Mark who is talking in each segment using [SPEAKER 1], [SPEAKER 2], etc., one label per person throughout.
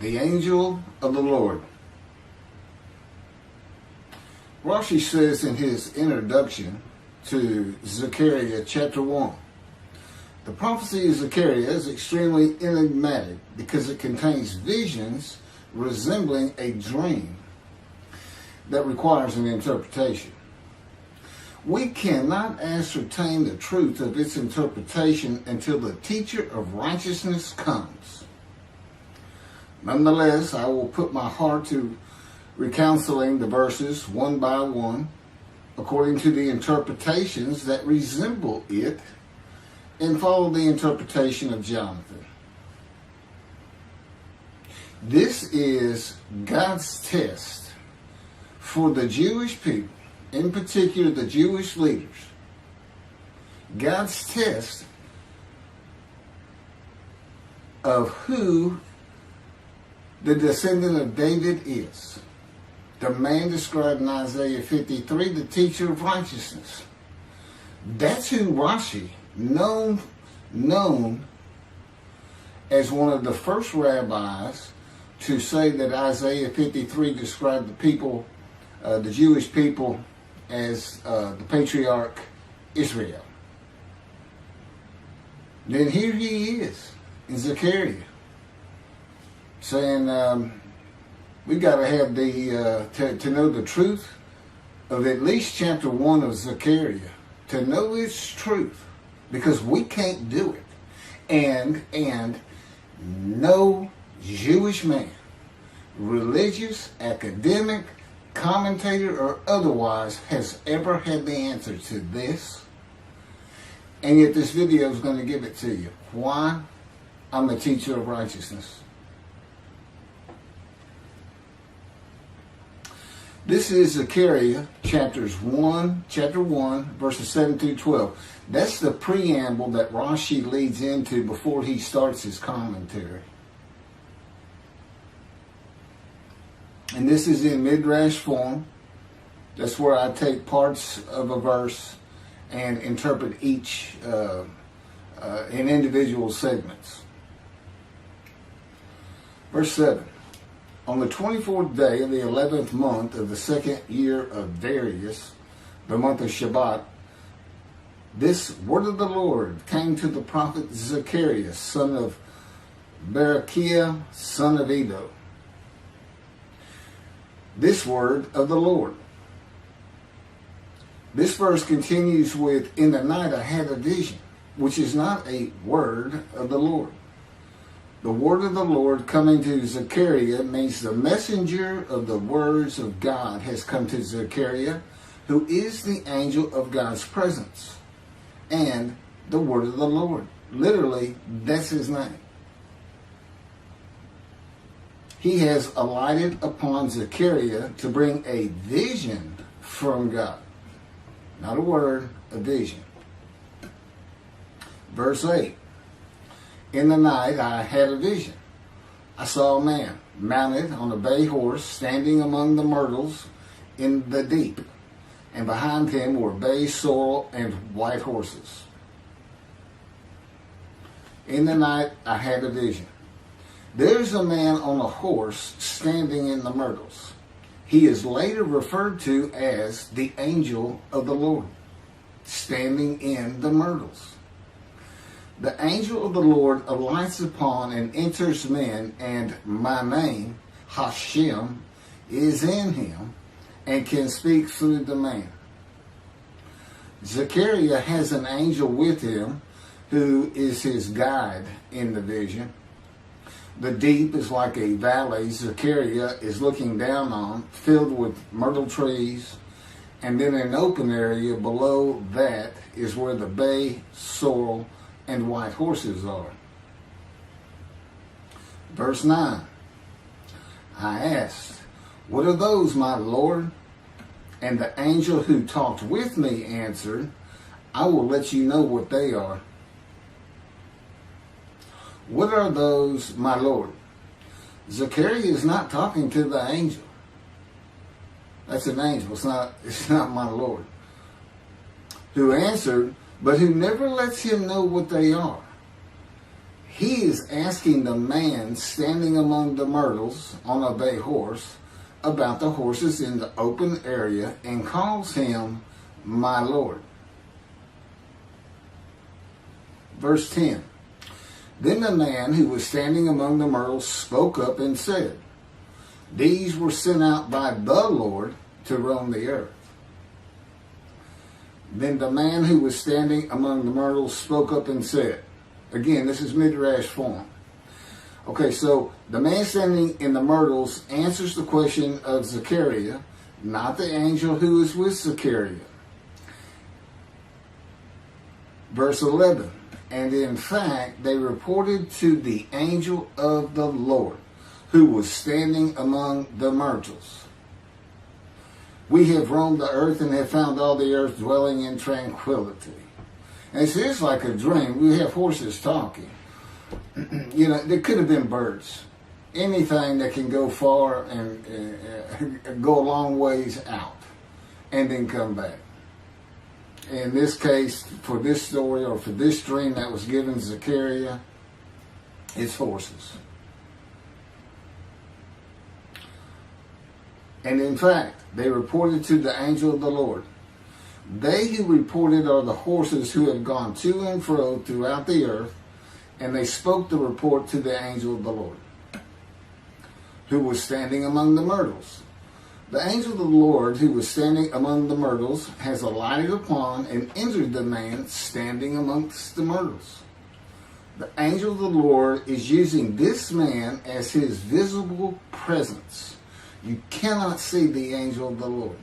[SPEAKER 1] The angel of the Lord. Rashi says in his introduction to Zechariah Chapter One, the prophecy of Zechariah is extremely enigmatic because it contains visions resembling a dream that requires an interpretation. We cannot ascertain the truth of its interpretation until the teacher of righteousness comes. Nonetheless, I will put my heart to reconciling the verses one by one according to the interpretations that resemble it and follow the interpretation of Jonathan. This is God's test for the Jewish people, in particular the Jewish leaders. God's test of who the descendant of David is. The man described in Isaiah 53, the teacher of righteousness. That's who Rashi, known as one of the first rabbis to say that Isaiah 53 described the people, the Jewish people, as the patriarch Israel. Then here he is in Zechariah saying we got to have to know the truth of at least chapter 1 of Zechariah, to know its truth, because we can't do it. And no Jewish man, religious, academic, commentator, or otherwise, has ever had the answer to this. And yet this video is going to give it to you. Why? I'm a teacher of righteousness. This is Zechariah chapter 1, verses 7 through 12. That's the preamble that Rashi leads into before he starts his commentary. And this is in Midrash form. That's where I take parts of a verse and interpret each in individual segments. Verse 7. On the 24th day of the 11th month of the second year of Darius, the month of Shebat, this word of the Lord came to the prophet Zechariah, son of Berechiah, son of Iddo. This word of the Lord. This verse continues with, in the night I had a vision, which is not a word of the Lord. The word of the Lord coming to Zechariah means the messenger of the words of God has come to Zechariah, who is the angel of God's presence, and the word of the Lord. Literally, that's his name. He has alighted upon Zechariah to bring a vision from God. Not a word, a vision. Verse 8. In the night I had a vision. I saw a man mounted on a bay horse standing among the myrtles in the deep, and behind him were bay, sorrel, and white horses. In the night I had a vision. There's a man on a horse standing in the myrtles. He is later referred to as the angel of the Lord, standing in the myrtles. The angel of the Lord alights upon and enters men, and my name, Hashem, is in him and can speak through the man. Zechariah has an angel with him who is his guide in the vision. The deep is like a valley Zechariah is looking down on, filled with myrtle trees, and then an open area below that is where the bay, sorrel, and white horses are. Verse 9. I asked, what are those, my Lord? And the angel who talked with me answered, I will let you know what they are. What are those, my Lord? Zechariah is not talking to the angel. That's an angel. It's not my Lord. Who answered, but who never lets him know what they are. he is asking the man standing among the myrtles on a bay horse about the horses in the open area and calls him my Lord. Verse 10. Then the man who was standing among the myrtles spoke up and said, these were sent out by the Lord to roam the earth. Then the man who was standing among the myrtles spoke up and said, again, this is Midrash form. Okay, so the man standing in the myrtles answers the question of Zechariah, not the angel who is with Zechariah. Verse 11. And in fact, they reported to the angel of the Lord, who was standing among the myrtles. We have roamed the earth and have found all the earth dwelling in tranquility. And it's just like a dream. We have horses talking. You know, there could have been birds. Anything that can go far and go a long ways out and then come back. In this case, for this story or for this dream that was given Zechariah, it's horses. And in fact, they reported to the angel of the Lord. They who reported are the horses who have gone to and fro throughout the earth, and they spoke the report to the angel of the Lord, who was standing among the myrtles. The angel of the Lord, who was standing among the myrtles, has alighted upon and entered the man standing amongst the myrtles. The angel of the Lord is using this man as his visible presence. You cannot see the angel of the Lord.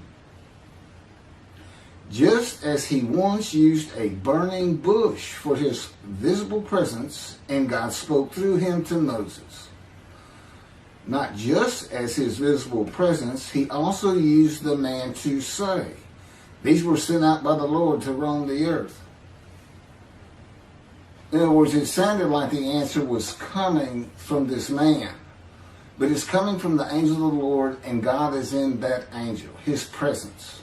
[SPEAKER 1] Just as he once used a burning bush for his visible presence, and God spoke through him to Moses. Not just as his visible presence, he also used the man to say, these were sent out by the Lord to roam the earth. In other words, it sounded like the answer was coming from this man. But it's coming from the angel of the Lord, and God is in that angel, his presence.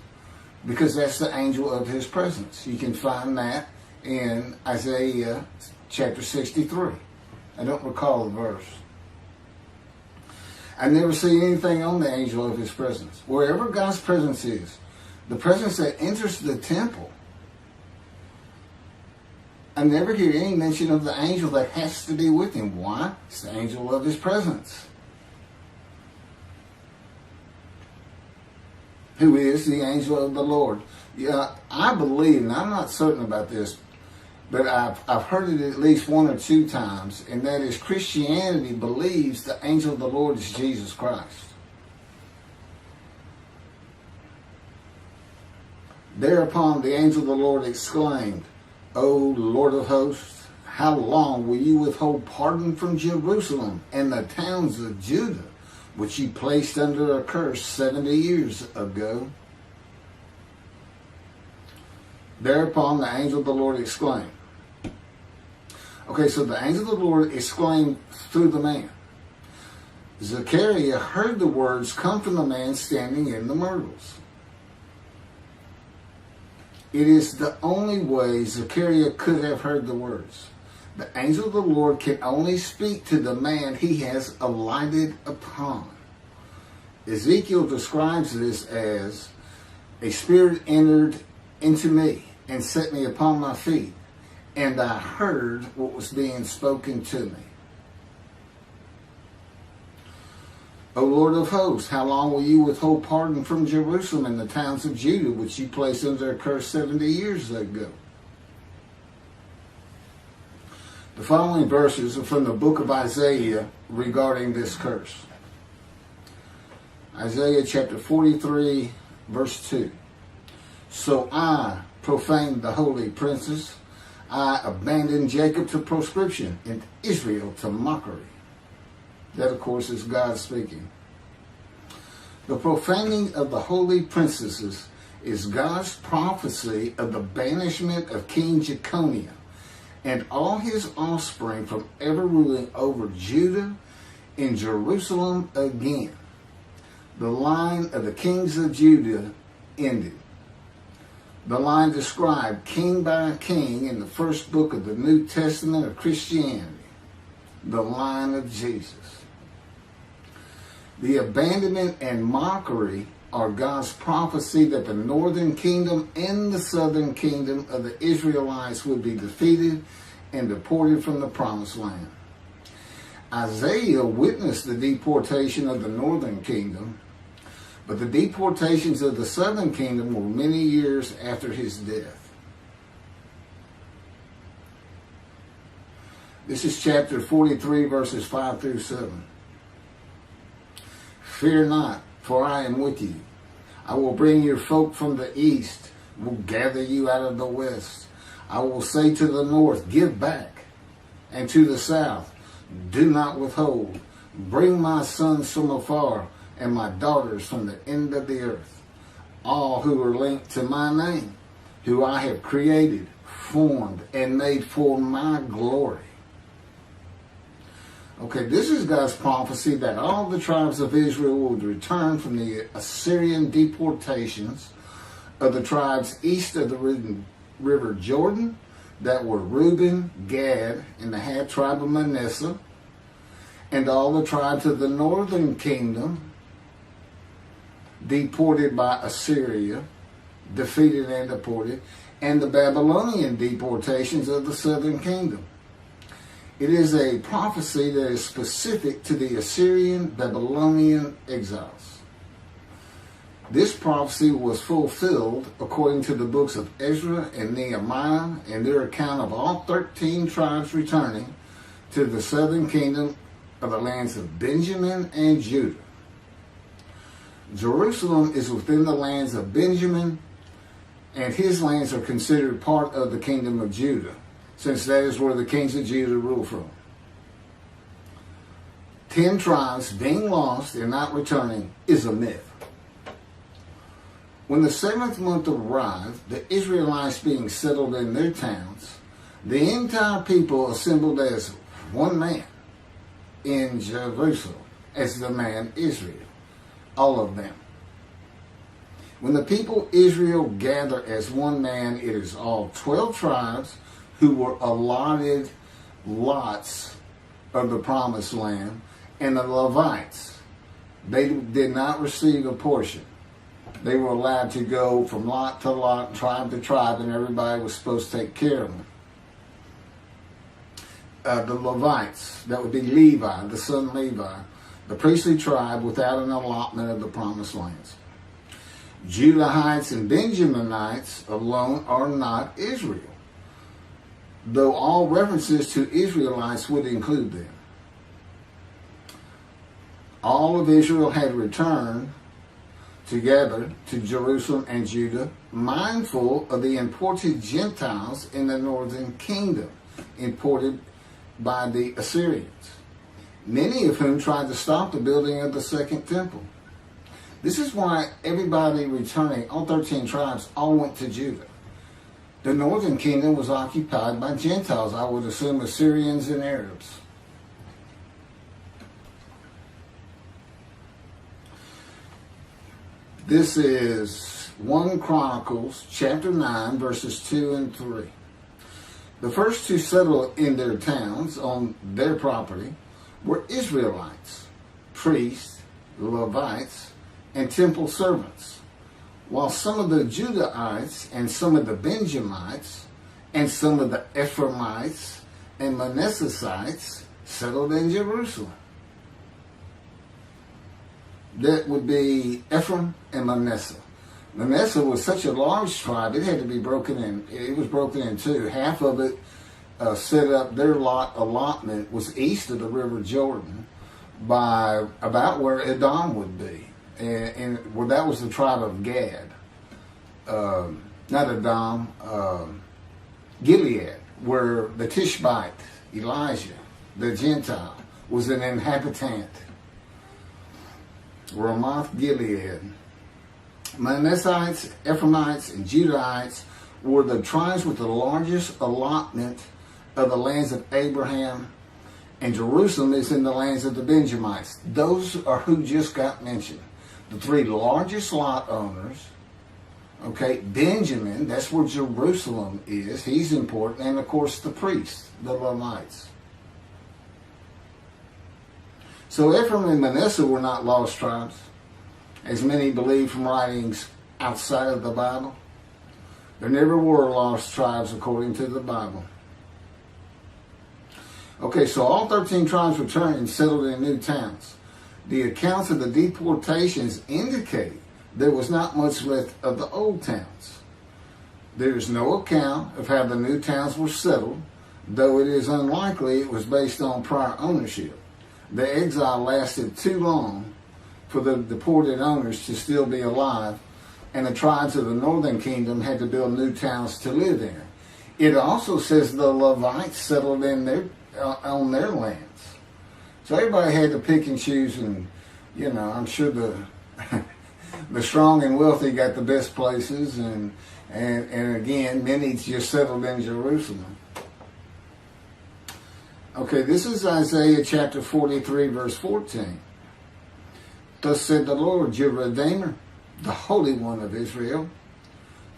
[SPEAKER 1] Because that's the angel of his presence. You can find that in Isaiah chapter 63. I don't recall the verse. I never see anything on the angel of his presence. Wherever God's presence is, the presence that enters the temple, I never hear any mention of the angel that has to be with him. Why? It's the angel of his presence, who is the angel of the Lord. Yeah, I believe, and I'm not certain about this, but I've heard it at least one or two times, and that is Christianity believes the angel of the Lord is Jesus Christ. Thereupon the angel of the Lord exclaimed, O Lord of hosts, how long will you withhold pardon from Jerusalem and the towns of Judah, which you placed under a curse 70 years ago? Thereupon the angel of the Lord exclaimed. Okay, so the angel of the Lord exclaimed through the man. Zechariah heard the words come from the man standing in the myrtles. It is the only way Zechariah could have heard the words. The angel of the Lord can only speak to the man he has alighted upon. Ezekiel describes this as, a spirit entered into me and set me upon my feet, and I heard what was being spoken to me. O Lord of hosts, how long will you withhold pardon from Jerusalem and the towns of Judah, which you placed under a curse 70 years ago? The following verses are from the book of Isaiah regarding this curse. Isaiah chapter 43, verse 2. So I profaned the holy princes. I abandoned Jacob to proscription and Israel to mockery. That, of course, is God speaking. The profaning of the holy princesses is God's prophecy of the banishment of King Jeconiah and all his offspring from ever ruling over Judah and Jerusalem again. The line of the kings of Judah ended. The line described king by king in the first book of the New Testament of Christianity. the line of Jesus. The abandonment and mockery are God's prophecy that the northern kingdom and the southern kingdom of the Israelites would be defeated and deported from the promised land. Isaiah witnessed the deportation of the northern kingdom, but the deportations of the southern kingdom were many years after his death. This is chapter 43, verses 5 through 7. Fear not, for I am with you. I will bring your folk from the east, will gather you out of the west. I will say to the north, give back, and to the south, do not withhold. Bring my sons from afar, and my daughters from the end of the earth, all who are linked to my name, who I have created, formed, and made for my glory. Okay, this is God's prophecy that all the tribes of Israel would return from the Assyrian deportations of the tribes east of the river Jordan, that were Reuben, Gad, and the half tribe of Manasseh, and all the tribes of the northern kingdom deported by Assyria, defeated and deported, and the Babylonian deportations of the southern kingdom. It is a prophecy that is specific to the Assyrian Babylonian exiles. This prophecy was fulfilled according to the books of Ezra and Nehemiah and their account of all 13 tribes returning to the southern kingdom of the lands of Benjamin and Judah. Jerusalem is within the lands of Benjamin, and his lands are considered part of the kingdom of Judah, since that is where the kings of Judah rule from. 10 tribes being lost and not returning is a myth. When the 7th month arrived, the Israelites being settled in their towns, the entire people assembled as one man in Jerusalem, as the man Israel, all of them. When the people Israel gather as one man, it is all 12 tribes who were allotted lots of the promised land, and the Levites. They did not receive a portion. They were allowed to go from lot to lot, tribe to tribe, and everybody was supposed to take care of them. The Levites, that would be Levi, the son Levi, the priestly tribe without an allotment of the promised lands. Judahites and Benjaminites alone are not Israel, though all references to Israelites would include them. All of Israel had returned together to Jerusalem and Judah, mindful of the imported Gentiles in the northern kingdom, imported by the Assyrians, many of whom tried to stop the building of the second temple. This is why everybody returning, all 13 tribes, all went to Judah. The northern kingdom was occupied by Gentiles, I would assume Assyrians and Arabs. This is 1 Chronicles chapter 9, verses 2 and 3. The first to settle in their towns on their property were Israelites, priests, Levites, and temple servants, while some of the Judahites and some of the Benjamites and some of the Ephraimites and Manassesites settled in Jerusalem. That would be Ephraim and Manasseh. Manasseh was such a large tribe, it had to be broken in. It was broken in two. Half of it set up, their allotment was east of the river Jordan by about where Edom would be. And well, that was the tribe of Gad. Not Edom, Gilead, where the Tishbite, Elijah, the Gentile, was an inhabitant. Ramoth Gilead. Manassites, Ephraimites, and Judahites were the tribes with the largest allotment of the lands of Abraham, and Jerusalem is in the lands of the Benjamites. Those are who just got mentioned. The three largest lot owners. Okay, Benjamin, that's where Jerusalem is. He's important. And of course the priests, the Levites. So Ephraim and Manasseh were not lost tribes, as many believe from writings outside of the Bible. There never were lost tribes according to the Bible. Okay, so all 13 tribes returned and settled in new towns. The accounts of the deportations indicate there was not much left of the old towns. There is no account of how the new towns were settled, though it is unlikely it was based on prior ownership. The exile lasted too long for the deported owners to still be alive, and the tribes of the northern kingdom had to build new towns to live in. It also says the Levites settled in on their lands. So everybody had to pick and choose, and I'm sure the the strong and wealthy got the best places, and again, many just settled in Jerusalem. Okay, this is Isaiah chapter 43, verse 14. Thus said the Lord, your Redeemer, the Holy One of Israel,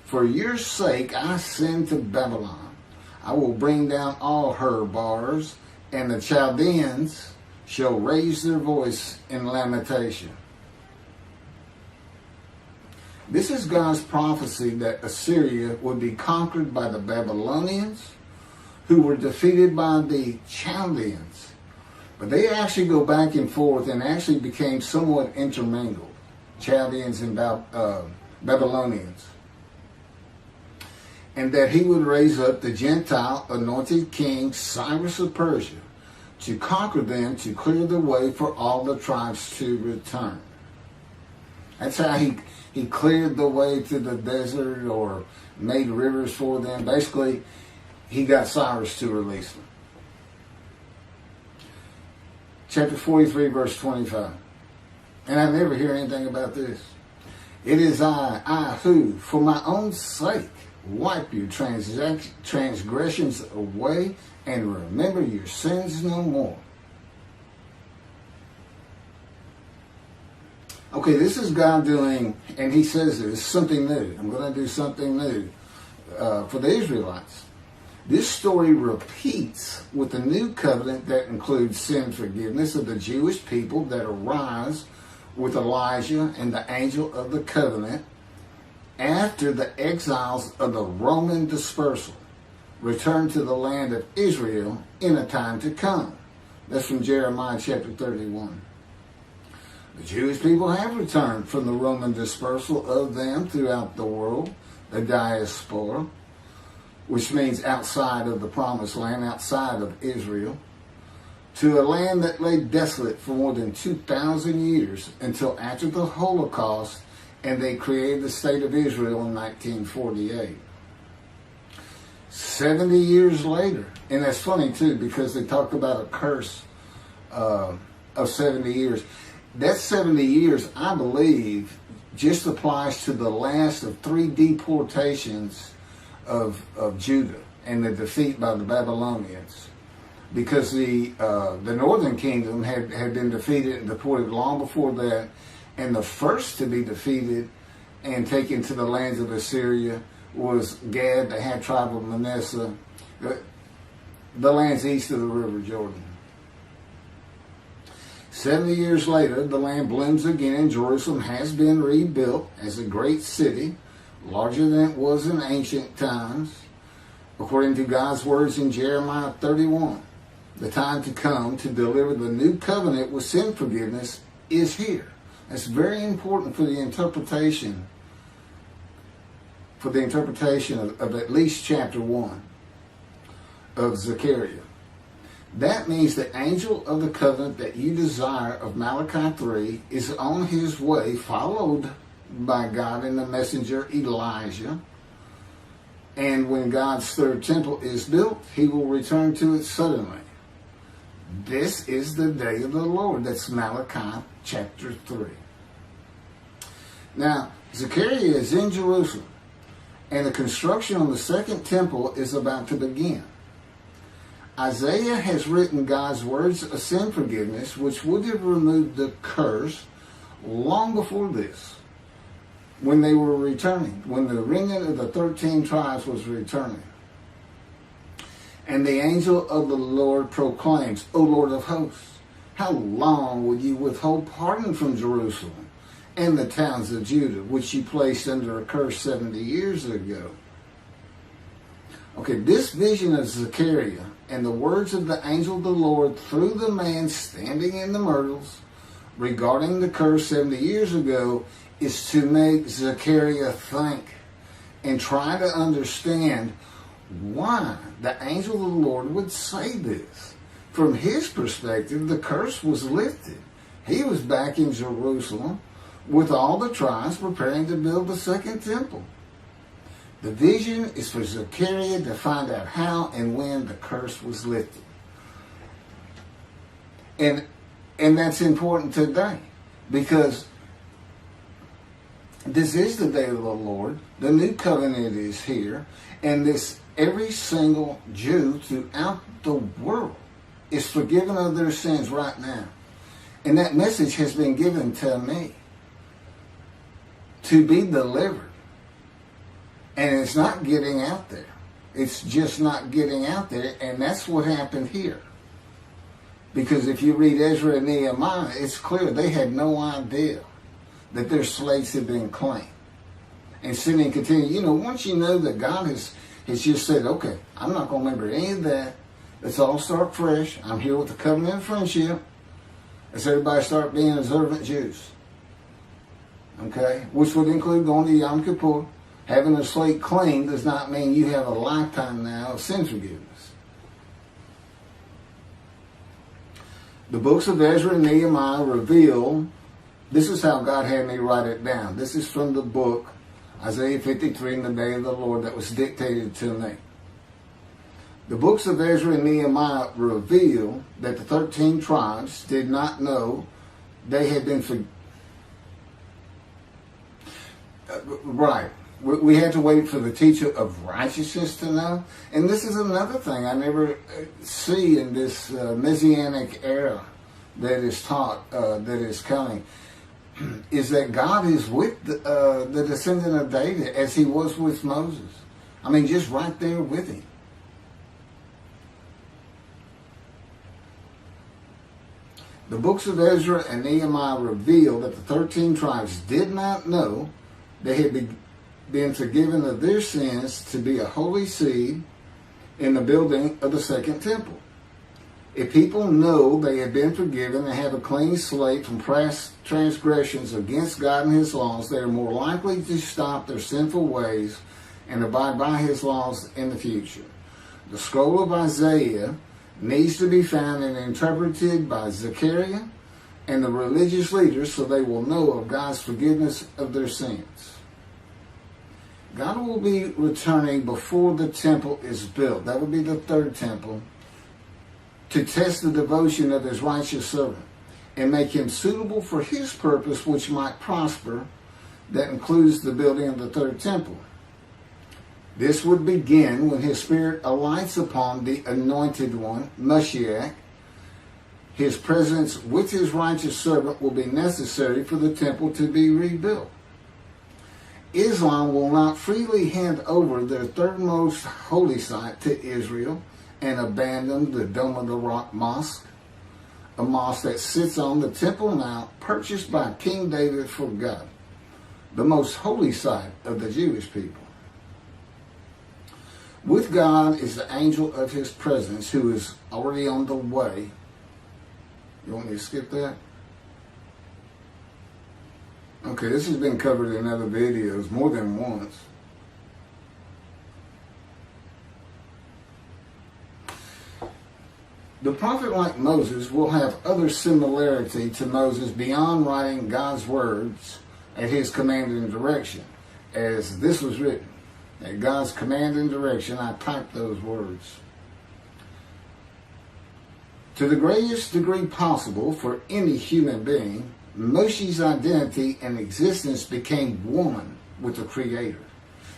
[SPEAKER 1] for your sake I send to Babylon. I will bring down all her bars, and the Chaldeans shall raise their voice in lamentation. This is God's prophecy that Assyria would be conquered by the Babylonians, who were defeated by the Chaldeans. But they actually go back and forth and actually became somewhat intermingled, Chaldeans and Babylonians. And that he would raise up the Gentile anointed king Cyrus of Persia to conquer them, to clear the way for all the tribes to return. That's how he cleared the way to the desert or made rivers for them. Basically, he got Cyrus to release them. Chapter 43, verse 25. And I never hear anything about this. It is I who, for my own sake, wipe your transgressions away and remember your sins no more. Okay, this is God doing, and he says this, something new. I'm going to do something new for the Israelites. This story repeats with the new covenant that includes sin forgiveness of the Jewish people that arise with Elijah and the angel of the covenant after the exiles of the Roman dispersal return to the land of Israel in a time to come. That's from Jeremiah chapter 31. The Jewish people have returned from the Roman dispersal of them throughout the world, the diaspora, which means outside of the promised land, outside of Israel, to a land that lay desolate for more than 2,000 years until after the Holocaust, and they created the state of Israel in 1948. 70 years later, and that's funny too, because they talk about a curse of 70 years. That 70 years, I believe, just applies to the last of 3 deportations of Judah and the defeat by the Babylonians, because the northern kingdom had been defeated and deported long before that, and the first to be defeated and taken to the lands of Assyria was Gad, the half tribe of Manasseh, the lands east of the river Jordan. 70 years later, the land blooms again, and Jerusalem has been rebuilt as a great city, larger than it was in ancient times, according to God's words in Jeremiah 31. The time to come to deliver the new covenant with sin forgiveness is here. That's very important for the interpretation of at least chapter 1 of Zechariah. That means the angel of the covenant that you desire of Malachi 3 is on his way, followed by God and the messenger Elijah. And when God's third temple is built, he will return to it suddenly. This is the day of the Lord. That's Malachi chapter 3. Now, Zechariah is in Jerusalem, and the construction on the second temple is about to begin. Isaiah has written God's words of sin forgiveness, which would have removed the curse long before this, when they were returning, when the remnant of the 13 tribes was returning. And the angel of the Lord proclaims, O Lord of hosts, How long will you withhold pardon from Jerusalem and the towns of Judah, which you placed under a curse 70 years ago? Okay, this vision of Zechariah and the words of the angel of the Lord through the man standing in the myrtles regarding the curse 70 years ago is to make Zechariah think and try to understand why the angel of the Lord would say this. From his perspective, the curse was lifted. He was back in Jerusalem with all the tribes preparing to build the second temple. The vision is for Zechariah to find out how and when the curse was lifted. And that's important today, because this is the day of the Lord. The new covenant is here, and every single Jew throughout the world is forgiven of their sins right now. And that message has been given to me to be delivered. And it's not getting out there. It's just not getting out there, and that's what happened here. Because if you read Ezra and Nehemiah, it's clear they had no idea that their slates had been claimed. And sin and continue. Once you know that God has just said, okay, I'm not going to remember any of that. Let's all start fresh. I'm here with the covenant of friendship. Let's everybody start being observant Jews. Okay? Which would include going to Yom Kippur. Having a slate clean does not mean you have a lifetime now of sin forgiveness. The books of Ezra and Nehemiah reveal, this is how God had me write it down. This is from the book, Isaiah 53, in the day of the Lord, that was dictated to me. The books of Ezra and Nehemiah reveal that the 13 tribes did not know they had been forgiven. Right. We had to wait for the teacher of righteousness to know. And this is another thing I never see in this Messianic era that is taught, that is coming, is that God is with the descendant of David as he was with Moses. I mean, just right there with him. The books of Ezra and Nehemiah reveal that the 13 tribes did not know they had been forgiven of their sins to be a holy seed in the building of the second temple. If people know they have been forgiven and have a clean slate from past transgressions against God and his laws, they are more likely to stop their sinful ways and abide by his laws in the future. The scroll of Isaiah needs to be found and interpreted by Zechariah and the religious leaders so they will know of God's forgiveness of their sins. God will be returning before the temple is built. That would be the third temple, to test the devotion of his righteous servant and make him suitable for his purpose, which might prosper. That includes the building of the third temple. This would begin when his spirit alights upon the anointed one, Moshiach. His presence with his righteous servant will be necessary for the temple to be rebuilt. Islam will not freely hand over their third most holy site to Israel and abandon the Dome of the Rock Mosque, a mosque that sits on the Temple Mount purchased by King David for God, the most holy site of the Jewish people. With God is the angel of his presence who is already on the way. You want me to skip that? Okay, this has been covered in other videos more than once. The prophet like Moses will have other similarity to Moses beyond writing God's words at his command and direction. As this was written, at God's command and direction, I typed those words. To the greatest degree possible for any human being, Moshe's identity and existence became one with the Creator.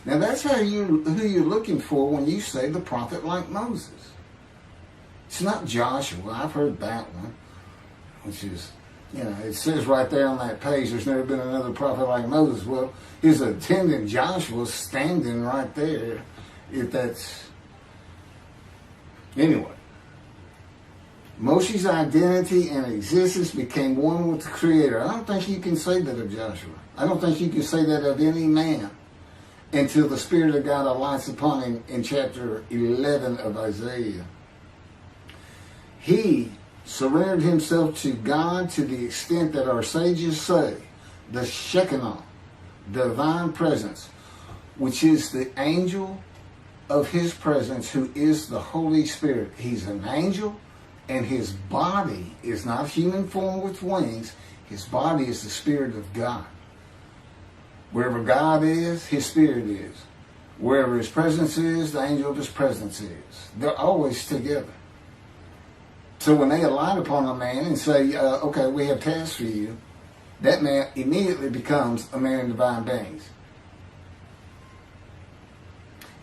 [SPEAKER 1] Now that's who you're looking for when you say the prophet like Moses. It's not Joshua. I've heard that one, which is, it says right there on that page, there's never been another prophet like Moses. Well, his attendant Joshua standing right there, if that's... Anyway. Moshe's identity and existence became one with the Creator. I don't think you can say that of Joshua. I don't think you can say that of any man until the Spirit of God alights upon him in chapter 11 of Isaiah. He surrendered himself to God to the extent that our sages say the Shekinah, divine presence, which is the angel of his presence, who is the Holy Spirit. He's an angel, and his body is not human form with wings. His body is the Spirit of God. Wherever God is, his Spirit is. Wherever his presence is, the angel of his presence is. They're always together. So when they alight upon a man and say, okay, we have tasks for you, that man immediately becomes a man in divine beings.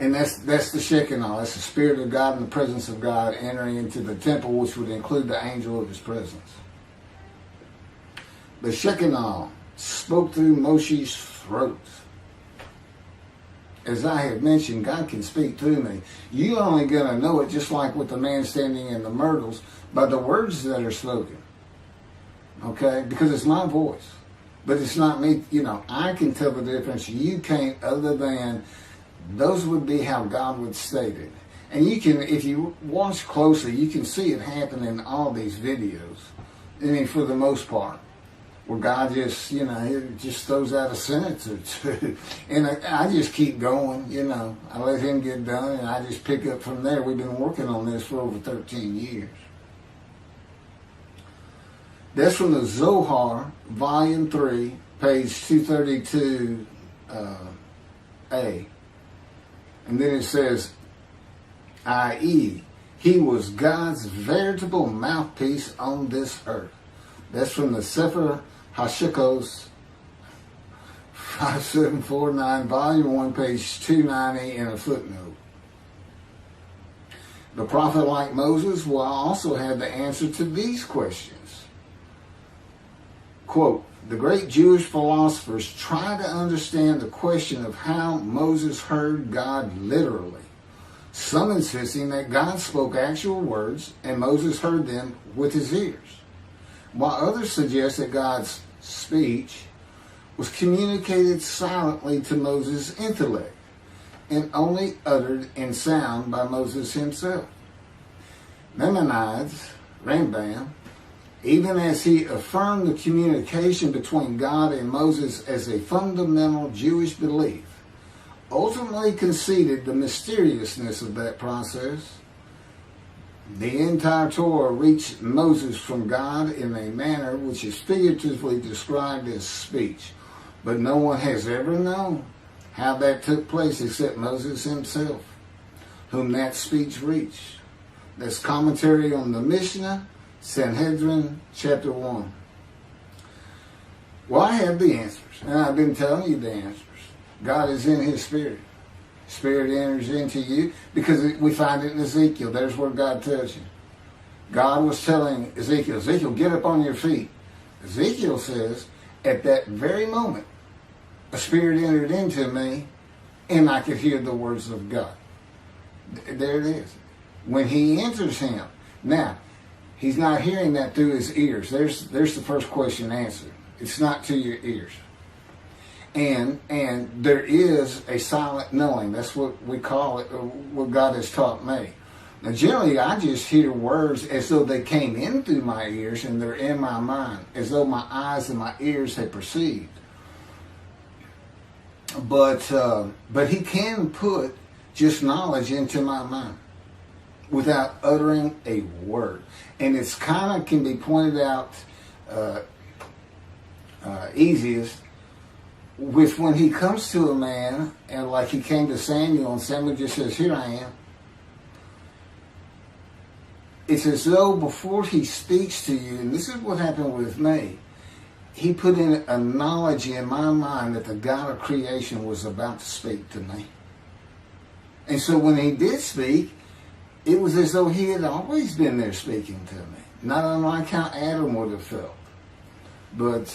[SPEAKER 1] And that's the Shekinah. That's the Spirit of God and the presence of God entering into the temple, which would include the angel of his presence. The Shekinah spoke through Moshe's throat. As I have mentioned, God can speak through me. You're only going to know it, just like with the man standing in the myrtles, by the words that are spoken. Okay? Because it's my voice. But it's not me. You know, I can tell the difference. You can't, other than those would be how God would state it. And you can, if you watch closely, you can see it happen in all these videos. I mean, for the most part. Where God just, you know, he just throws out a sentence or two. And I just keep going, you know. I let him get done and I just pick up from there. We've been working on this for over 13 years. That's from the Zohar, Volume 3, page 232A. And then it says, i.e., he was God's veritable mouthpiece on this earth. That's from the Sefer Hashikos 5749, Volume 1, page 290, and a footnote. The prophet, like Moses, will also have the answer to these questions. Quote, the great Jewish philosophers try to understand the question of how Moses heard God literally, some insisting that God spoke actual words and Moses heard them with his ears, while others suggest that God's speech was communicated silently to Moses' intellect and only uttered in sound by Moses himself. Maimonides, Rambam, even as he affirmed the communication between God and Moses as a fundamental Jewish belief, ultimately conceded the mysteriousness of that process. The entire Torah reached Moses from God in a manner which is figuratively described as speech, but no one has ever known how that took place except Moses himself, whom that speech reached. That's commentary on the Mishnah, Sanhedrin, Chapter 1. Well, I have the answers, and I've been telling you the answers. God is in his Spirit. Spirit enters into you because we find it in Ezekiel. There's where God tells you. God was telling Ezekiel, get up on your feet. Ezekiel says, at that very moment, a spirit entered into me and I could hear the words of God. There it is. When he enters him. Now, he's not hearing that through his ears. There's the first question answered. It's not to your ears. And there is a silent knowing. That's what we call it, what God has taught me. Now, generally, I just hear words as though they came in through my ears and they're in my mind, as though my eyes and my ears had perceived. But he can put just knowledge into my mind without uttering a word. And it's kind of can be pointed out easiest with when he comes to a man, and like he came to Samuel, and Samuel just says, here I am. It's as though before he speaks to you, and this is what happened with me, he put in a knowledge in my mind that the God of creation was about to speak to me. And so when he did speak, it was as though he had always been there speaking to me. Not unlike how Adam would have felt. But